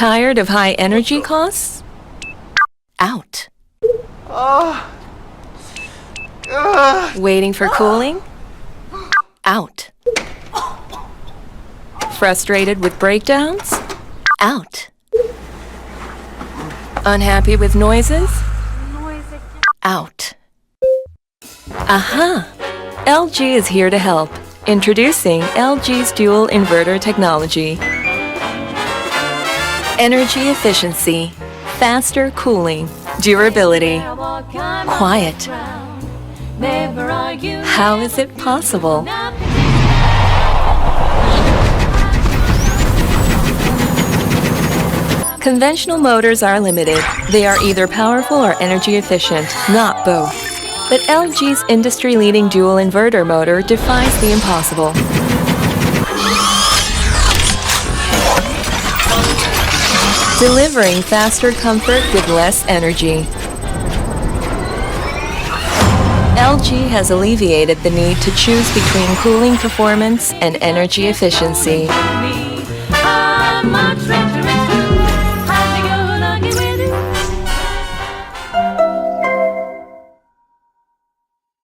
Tired of high energy costs? Out. Waiting for cooling? Out. Frustrated with breakdowns? Out. Unhappy with noises? Out. Aha! LG is here to help. Introducing LG's dual inverter technology. Energy efficiency, faster cooling, durability, quiet. How is it possible? Conventional motors are limited. They are either powerful or energy efficient, not both. But LG's industry-leading dual inverter motor defies the impossible. Delivering faster comfort with less energy. LG has alleviated the need to choose between cooling performance and energy efficiency.